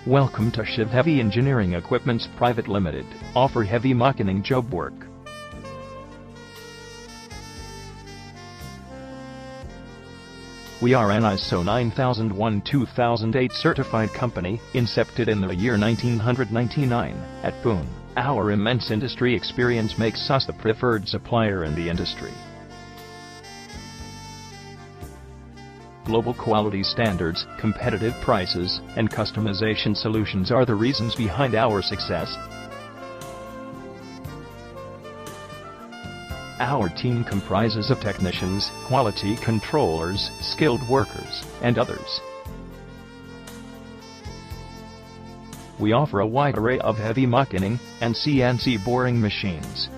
Welcome to Shiv Heavy Engineering Equipments Private Limited, offer heavy machining job work. We are an ISO 9001-2008 certified company, incepted in the year 1999, at Pune. Our immense industry experience makes us the preferred supplier in the industry. Global quality standards, competitive prices, and customization solutions are the reasons behind our success. Our team comprises of technicians, quality controllers, skilled workers, and others. We offer a wide array of heavy machining and CNC boring machines.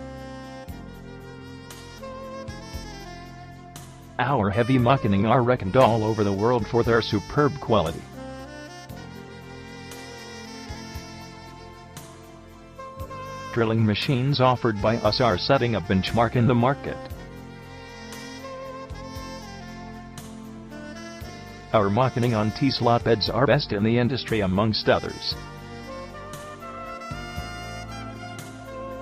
Our heavy machining are reckoned all over the world for their superb quality. Drilling machines offered by us are setting a benchmark in the market. Our machining on T-slot beds are best in the industry amongst others.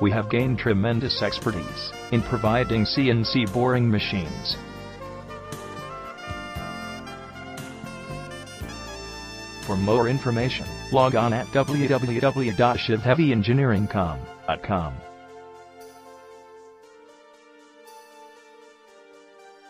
We have gained tremendous expertise in providing CNC boring machines. For more information, log on at www.shivheavyengineering.com.